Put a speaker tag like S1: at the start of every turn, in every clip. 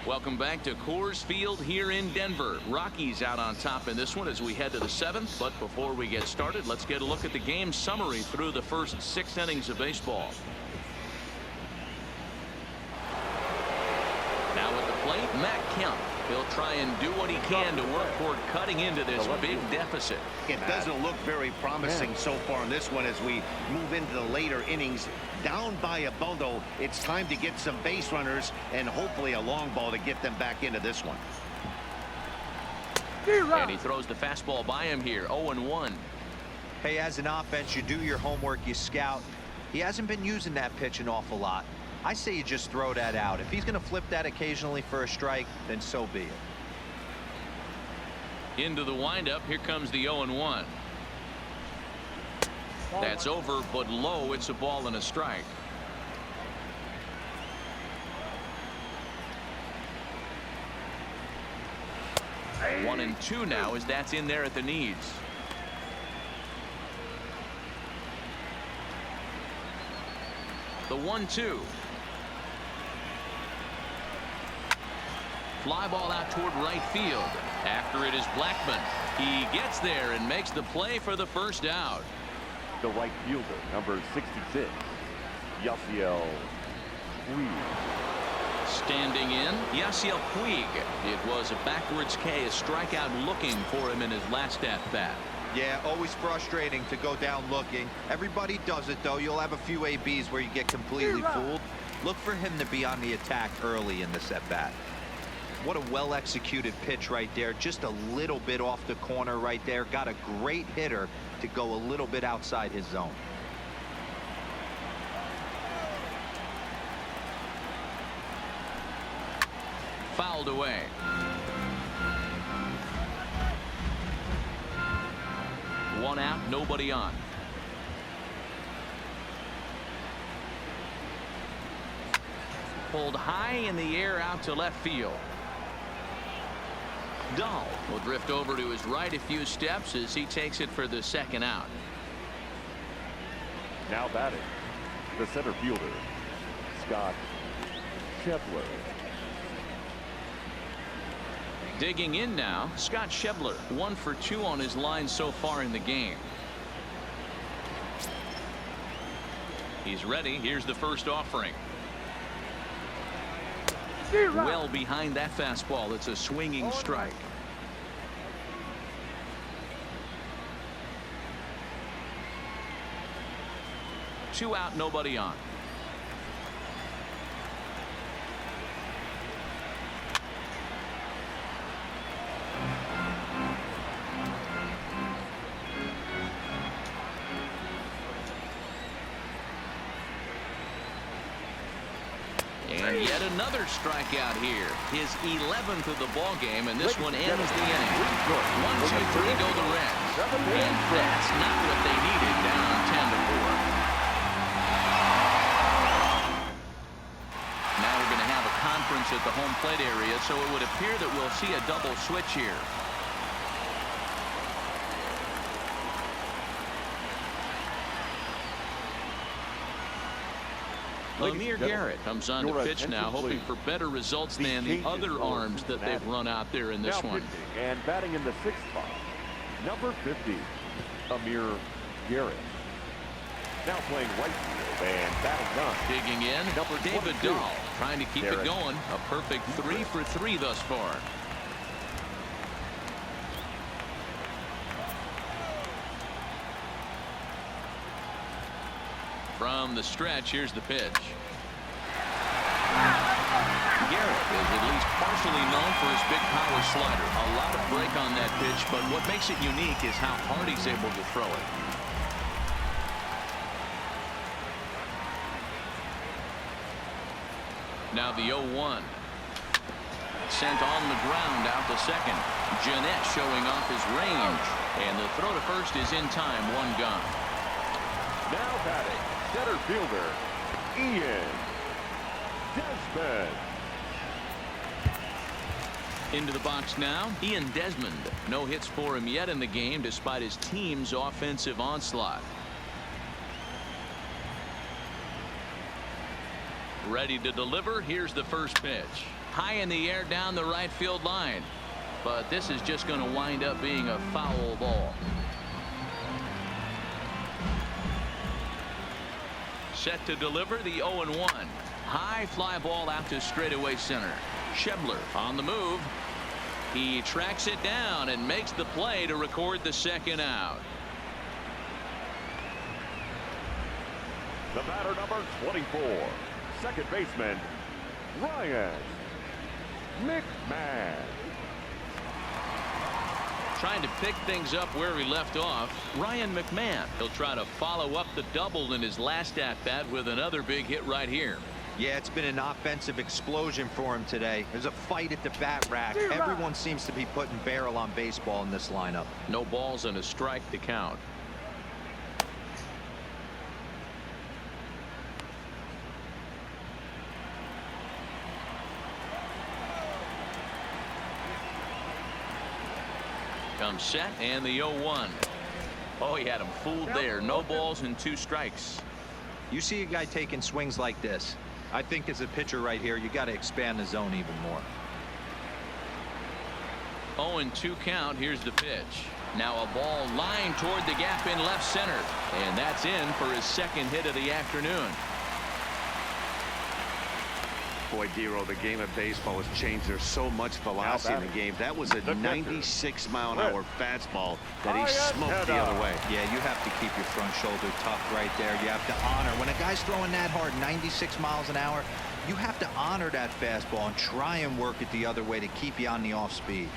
S1: Welcome back to Coors Field here in Denver. Rockies out on top in this one as we head to the 7th. But before we get started, let's get a look at the game summary through the first 6 innings of baseball. Now at the plate, Matt Kemp. He'll try and do what he can to work toward cutting into this big deficit.
S2: It doesn't look very promising so far in this one as we move into the later innings. Down by a bundle, it's time to get some base runners and hopefully a long ball to get them back into this one.
S1: And he throws the fastball by him here, 0-1.
S3: Hey, as an offense, you do your homework, you scout. He hasn't been using that pitch an awful lot. I say you just throw that out. If he's going to flip that occasionally for a strike, then so be it.
S1: Into the windup, here comes the 0-1. That's over, but low. It's a ball and a strike. One and two now as that's in there at the knees. The 1-2. Fly ball out toward right field. After it is Blackman. He gets there and makes the play for the first out.
S4: The right fielder, number 66, Yasiel Puig.
S1: Standing in, Yasiel Puig. It was a backwards K, a strikeout looking for him in his last at-bat.
S3: Yeah, always frustrating to go down looking. Everybody does it, though. You'll have a few ABs where you get completely fooled. Look for him to be on the attack early in this at-bat. What a well-executed pitch right there. Just a little bit off the corner right there. Got a great hitter to go a little bit outside his zone.
S1: Fouled away. One out, nobody on. Pulled high in the air out to left field. Dahl will drift over to his right a few steps as he takes it for the second out.
S4: Now batting, the center fielder, Scott Schebler.
S1: Digging in now, Scott Schebler, 1 for 2 on his line so far in the game. He's ready. Here's the first offering. Well behind that fastball. It's a swinging strike. Two out, nobody on. And yet another strikeout here. His 11th of the ball game, and this one ends the inning. 1, 2, 3 go the Reds. And that's not what they needed, down 10-4. Now we're going to have a conference at the home plate area, so it would appear that we'll see a double switch here. Lemire Garrett comes on to pitch now, hoping for better results than the other arms that they've run out there in this one.
S4: And batting in the 6th spot, number 50, Lemire Garrett. Now playing right field and batting done.
S1: Digging in,
S4: Number
S1: David
S4: 22,
S1: Dahl trying to keep it going. A perfect 3 for 3 thus far. From the stretch, here's the pitch. Garrett is at least partially known for his big power slider. A lot of break on that pitch, but what makes it unique is how hard he's able to throw it. Now the 0-1. Sent on the ground out to second. Jeanette showing off his range. And the throw to first is in time, 1 gone.
S4: Now batting, center fielder, Ian Desmond.
S1: Into the box now, Ian Desmond. No hits for him yet in the game despite his team's offensive onslaught. Ready to deliver. Here's the first pitch. High in the air down the right field line. But this is just going to wind up being a foul ball. Set to deliver the 0-1. High fly ball out to straightaway center. Schebler on the move. He tracks it down and makes the play to record the second out.
S4: The batter, number 24, second baseman, Ryan McMahon.
S1: Trying to pick things up where he left off. Ryan McMahon. He'll try to follow up the double in his last at-bat with another big hit right here.
S3: Yeah, it's been an offensive explosion for him today. There's a fight at the bat rack. Everyone seems to be putting barrel on baseball in this lineup.
S1: No balls and a strike to count. Comes set and the 0-1. Oh, he had him fooled there. No balls and 2 strikes.
S3: You see a guy taking swings like this. I think as a pitcher right here, you got to expand the zone even more.
S1: 0-2 count. Here's the pitch. Now a ball lined toward the gap in left center. And that's in for his second hit of the afternoon.
S2: Boy, Dero, the game of baseball has changed. There's so much velocity in the game. That was a 96-mile-an-hour fastball that he smoked the other way.
S3: Yeah, you have to keep your front shoulder tucked right there. You have to honor. When a guy's throwing that hard, 96 miles an hour, you have to honor that fastball and try and work it the other way to keep you on the off speed.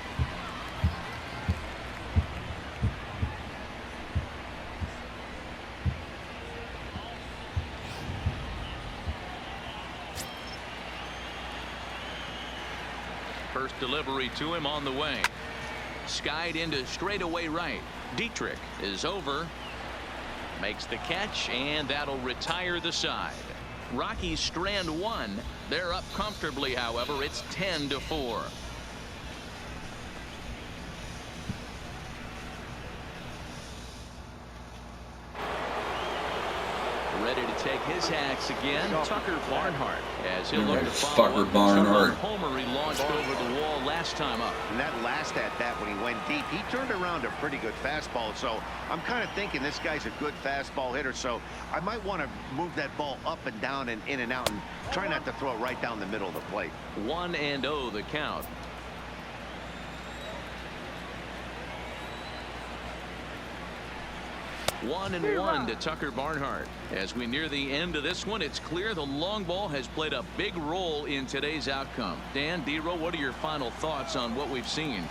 S1: First delivery to him on the way. Skied into straightaway right. Dietrich is over. Makes the catch, and that'll retire the side. Rockies strand 1. They're up comfortably, however. It's 10-4. Ready to take his hacks again, Tucker Barnhart, as he'll look to follow up the homer he launched over the wall last time up.
S2: And that last at-bat when he went deep, he turned around a pretty good fastball. So I'm kind of thinking this guy's a good fastball hitter. So I might want to move that ball up and down and in and out and try not to throw it right down the middle of the plate.
S1: 1-0 the count. 1-1 to Tucker Barnhart. As we near the end of this one, it's clear the long ball has played a big role in today's outcome. Dan, Dero, what are your final thoughts on what we've seen?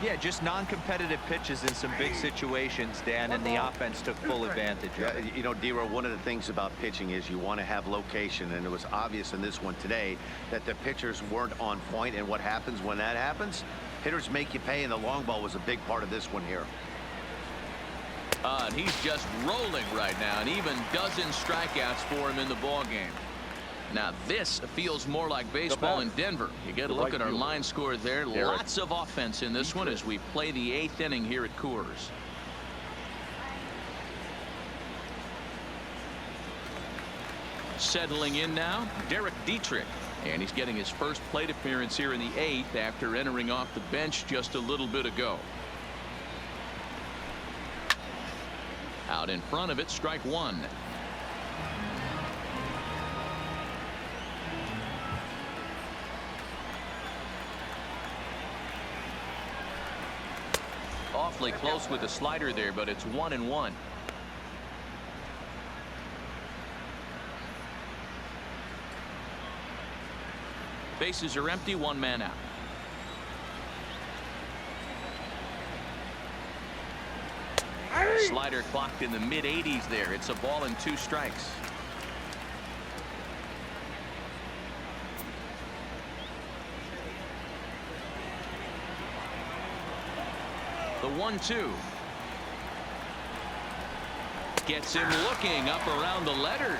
S3: Yeah, just non-competitive pitches in some big situations, Dan, and the offense took full advantage of it.
S2: You know, Dero, one of the things about pitching is you want to have location, and it was obvious in this one today that the pitchers weren't on point. And what happens when that happens? Hitters make you pay, and the long ball was a big part of this one here.
S1: And he's just rolling right now, and even dozen strikeouts for him in the ball game. Now this feels more like baseball in Denver. You get a look at our line score there. Lots of offense in this one as we play the 8th inning here at Coors. Settling in now, Derek Dietrich. And he's getting his first plate appearance here in the 8th after entering off the bench just a little bit ago. Out in front of it, strike 1. Awfully close with the slider there, but it's 1-1. Bases are empty, 1 man out. Slider clocked in the mid-80s there. It's a ball and 2 strikes. The 1-2. Gets him looking up around the letters.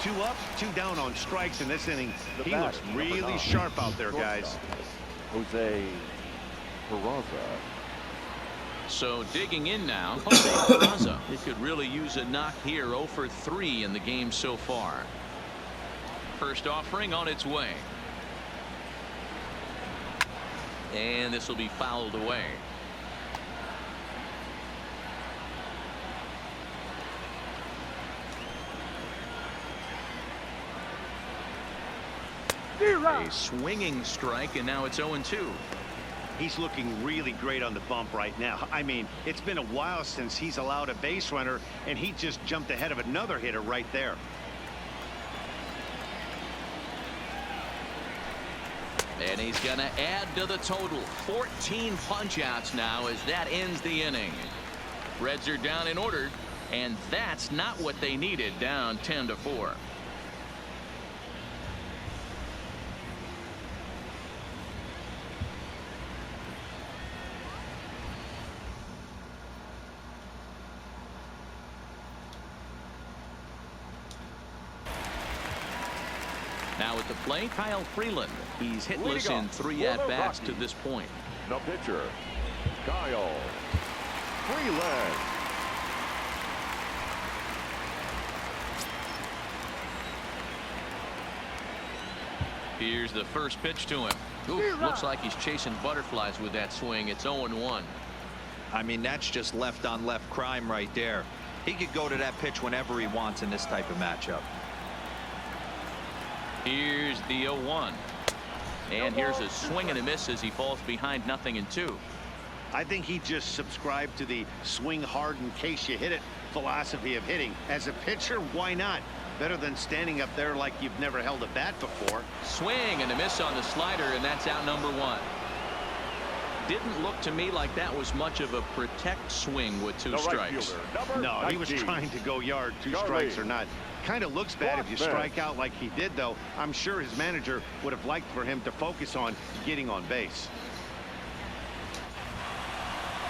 S2: 2 up, 2 down on strikes in this inning. He looks really sharp out there, guys.
S4: Jose Peraza.
S1: So digging in now, Jose Peraza. He could really use a knock here. 0 for 3 in the game so far. First offering on its way. And this will be fouled away. A swinging strike, and now it's 0-2.
S2: He's looking really great on the bump right now. I mean, it's been a while since he's allowed a base runner, and he just jumped ahead of another hitter right there.
S1: And he's going to add to the total. 14 punch-outs now as that ends the inning. Reds are down in order, and that's not what they needed, down 10-4. Now at the plate, Kyle Freeland. He's hitless in 3 at-bats to this point.
S4: The pitcher, Kyle Freeland.
S1: Here's the first pitch to him. Ooh, looks like he's chasing butterflies with that swing. It's 0-1.
S3: I mean, that's just left on left crime right there. He could go to that pitch whenever he wants in this type of matchup.
S1: Here's the 0-1. And here's a swing and a miss as he falls behind 0-2.
S2: I think he just subscribed to the swing hard in case you hit it philosophy of hitting. As a pitcher, why not? Better than standing up there like you've never held a bat before.
S1: Swing and a miss on the slider, and that's out number 1. Didn't look to me like that was much of a protect swing with 2 strikes.
S2: No, he was trying to go yard. 2 strikes or not. Kind of looks bad if you strike out like he did, though. I'm sure his manager would have liked for him to focus on getting on base.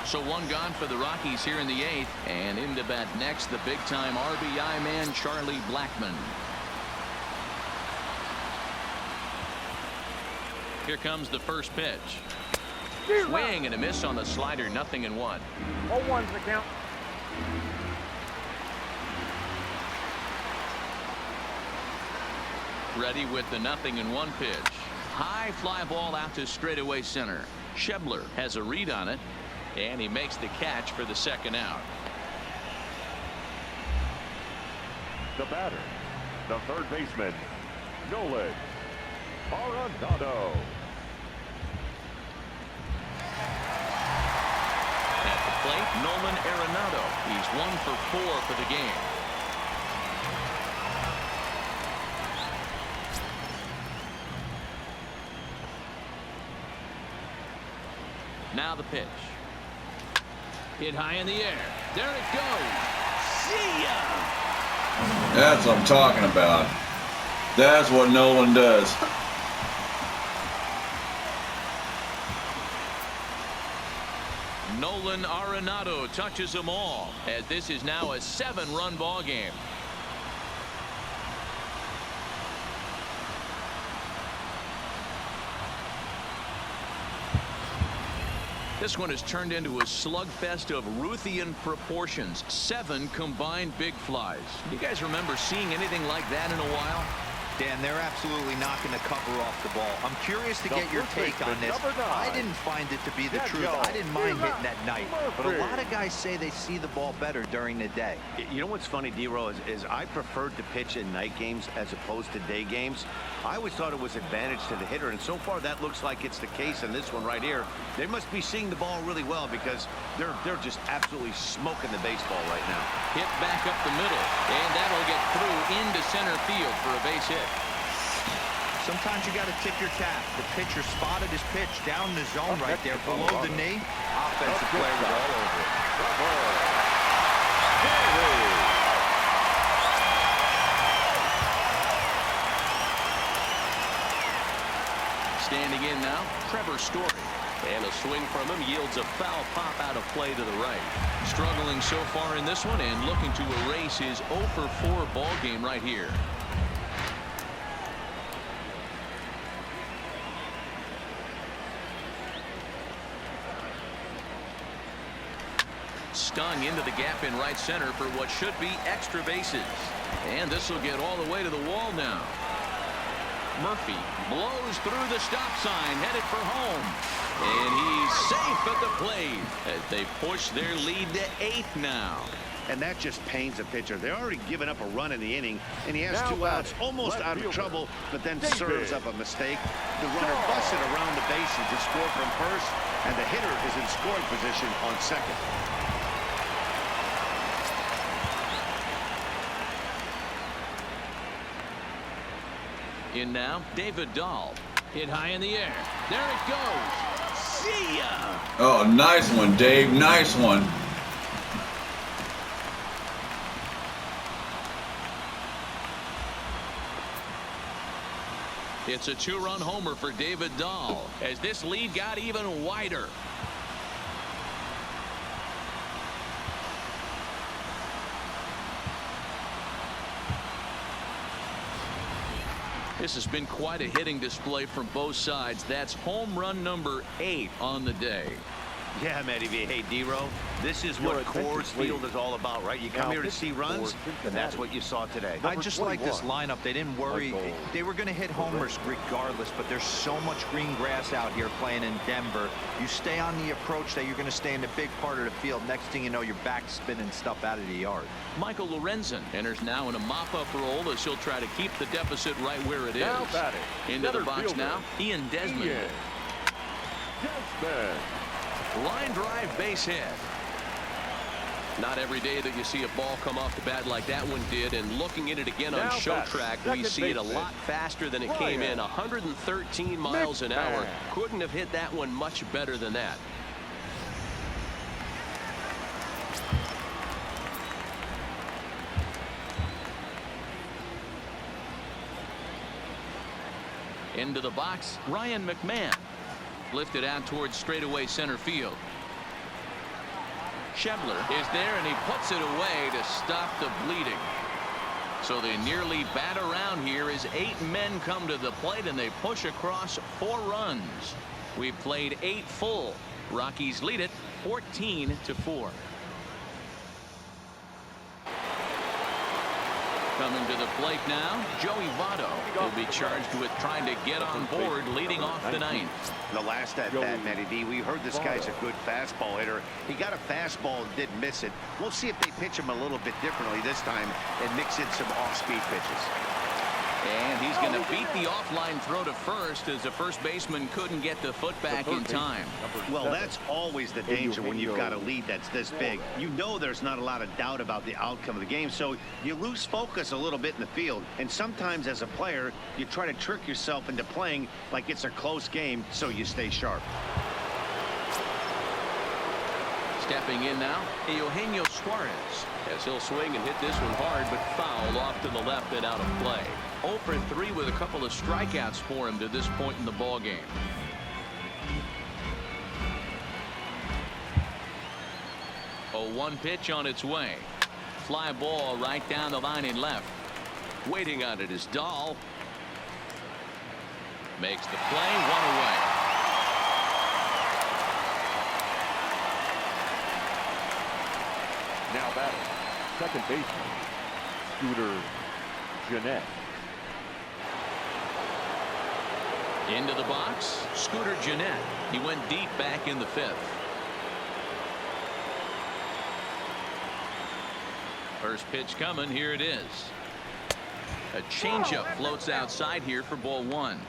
S1: So 1 gone for the Rockies here in the 8th. And into bat next, the big-time RBI man, Charlie Blackmon. Here comes the first pitch. Swing and a miss on the slider, 0-1.
S5: 0-1's the count.
S1: Ready with the 0-1 pitch. High fly ball out to straightaway center. Schebler has a read on it, and he makes the catch for the 2nd out.
S4: The batter, the 3rd baseman, Nolan Arenado.
S1: At the plate, Nolan Arenado. He's 1 for 4 for the game. Now the pitch. Hit high in the air. There it goes. See ya!
S6: That's what I'm talking about. That's what Nolan does.
S1: Nolan Arenado touches them all, as this is now a 7-run ball game. This one has turned into a slugfest of Ruthian proportions. 7 combined big flies. You guys remember seeing anything like that in a while?
S3: Dan, they're absolutely knocking the cover off the ball. I'm curious to get your take on this. I didn't find it to be the truth. I didn't mind hitting at night, but a lot of guys say they see the ball better during the day.
S2: You know what's funny, D-Row, is I preferred to pitch in night games as opposed to day games. I always thought it was advantage to the hitter, and so far that looks like it's the case in this one right here. They must be seeing the ball really well because they're just absolutely smoking the baseball right now.
S1: Hit back up the middle, and that'll get through into center field for a base hit.
S3: Sometimes you got to tip your cap. The pitcher spotted his pitch down the zone right there below the knee. Offensive play was all over it.
S1: Standing in now, Trevor Story. And a swing from him yields a foul pop out of play to the right. Struggling so far in this one and looking to erase his 0 for 4 ball game right here. stung into the gap in right center for what should be extra bases. And this will get all the way to the wall now. Murphy blows through the stop sign, headed for home. And he's safe at the plate as they push their lead to 8 now.
S2: And that just pains a pitcher. They're already given up a run in the inning, and he has 2 outs, almost out of trouble, but then serves up a mistake. The runner busts it around the bases to score from first, and the hitter is in scoring position on second.
S1: In now, David Dahl. Hit high in the air. There it goes. See ya!
S6: Oh, nice one, Dave. Nice one.
S1: It's a 2-run homer for David Dahl as this lead got even wider. This has been quite a hitting display from both sides. That's home run number 8 on the day.
S2: Yeah, Matty V. Hey, D-Row, this is what Coors Field is all about, right? You come here to see runs, and that's what you saw today.
S3: I just like this lineup. They didn't worry. They were going to hit homers regardless, but there's so much green grass out here playing in Denver. You stay on the approach that you're going to stay in the big part of the field. Next thing you know, you're back spinning stuff out of the yard.
S1: Michael Lorenzen enters now in a mop-up role as he'll try to keep the deficit right where it is. Into the box now, Ian Desmond. Line drive, base hit. Not every day that you see a ball come off the bat like that one did, and looking at it again on show track, we see it a lot faster than it came in. 113 miles an hour. Couldn't have hit that one much better than that. Into the box, Ryan McMahon. Lifted out towards straightaway center field. Schebler is there, and he puts it away to stop the bleeding. So they nearly bat around here as 8 men come to the plate, and they push across 4 runs. We've played 8 full. Rockies lead it 14-4. Coming to the plate now, Joey Votto will be charged with trying to get on board leading off the 9th.
S2: The last at bat, Matty D, we heard this guy's a good fastball hitter. He got a fastball and didn't miss it. We'll see if they pitch him a little bit differently this time and mix in some off-speed pitches.
S1: And he's going to beat the offline throw to first as the first baseman couldn't get the foot back in time.
S2: Well, that's always the danger when you've got a lead that's this big. You know there's not a lot of doubt about the outcome of the game, so you lose focus a little bit in the field. And sometimes as a player, you try to trick yourself into playing like it's a close game so you stay sharp.
S1: Stepping in now, Eugenio Suarez, as he'll swing and hit this one hard, but foul off to the left and out of play. 0 for 3 with a couple of strikeouts for him to this point in the ball game. A 1 pitch on its way. Fly ball right down the line in left. Waiting on it is Dahl. Makes the play, 1 away.
S4: Now batting, second baseman, Scooter Gennett.
S1: Into the box, Scooter Gennett. He went deep back in the 5th. First pitch coming, here it is. A changeup floats outside here for ball 1.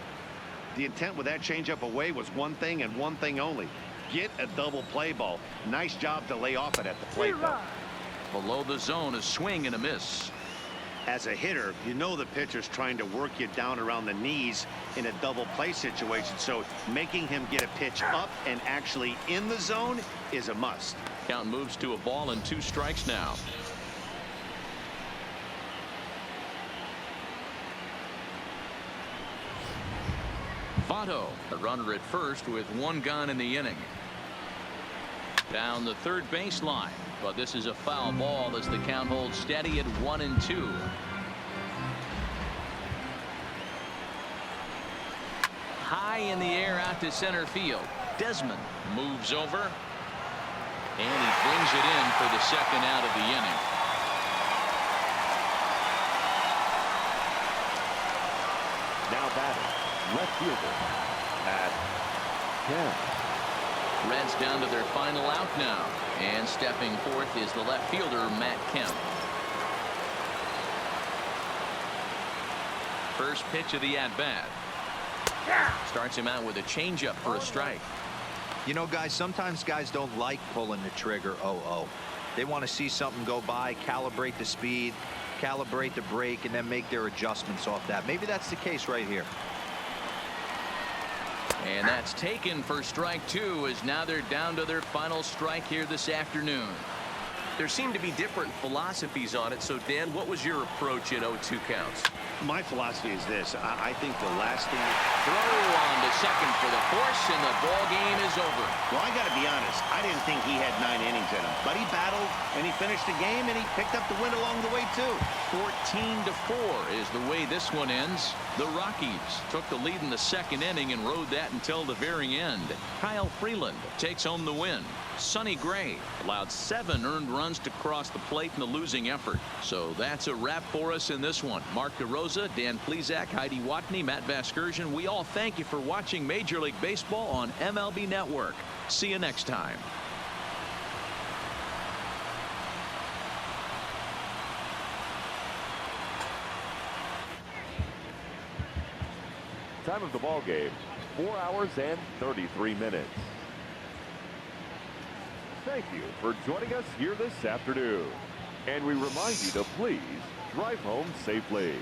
S2: The intent with that changeup away was one thing and one thing only. Get a double play ball. Nice job to lay off it at the plate, though.
S1: Below the zone, a swing and a miss.
S2: As a hitter, you know the pitcher's trying to work you down around the knees in a double play situation, so making him get a pitch up and actually in the zone is a must.
S1: Count moves to a ball and 2 strikes now. Votto, the runner at first with 1 gone in the inning. Down the third baseline, but this is a foul ball as the count holds steady at 1-2. High in the air out to center field. Desmond moves over. And he brings it in for the second out of the inning.
S4: Now batting, left fielder, Matt Kemp.
S1: Reds down to their final out now. And stepping forth is the left fielder, Matt Kemp. First pitch of the at-bat. Starts him out with a changeup for a strike.
S3: You know, guys, sometimes guys don't like pulling the trigger 0-0. They want to see something go by, calibrate the speed, calibrate the brake, and then make their adjustments off that. Maybe that's the case right here.
S1: And that's taken for strike two, as now they're down to their final strike here this afternoon.
S7: There seem to be different philosophies on it. So, Dan, what was your approach in 0-2 counts?
S2: My philosophy is this. I think the last thing.
S1: Throw on to second for the force, and the ball game is over.
S2: Well, I got to be honest. I didn't think he had 9 innings in him, but he battled and he finished the game and he picked up the win along the way too.
S1: 14-4 is the way this one ends. The Rockies took the lead in the second inning and rode that until the very end. Kyle Freeland takes home the win. Sonny Gray allowed 7 earned runs to cross the plate in the losing effort. So that's a wrap for us in this one. Mark DeRosa, Dan Plesac, Heidi Watney, Matt Vasgersian. We all thank you for watching Major League Baseball on MLB Network. See you next time.
S4: Time of the ball game, 4 hours and 33 minutes. Thank you for joining us here this afternoon. And we remind you to please drive home safely.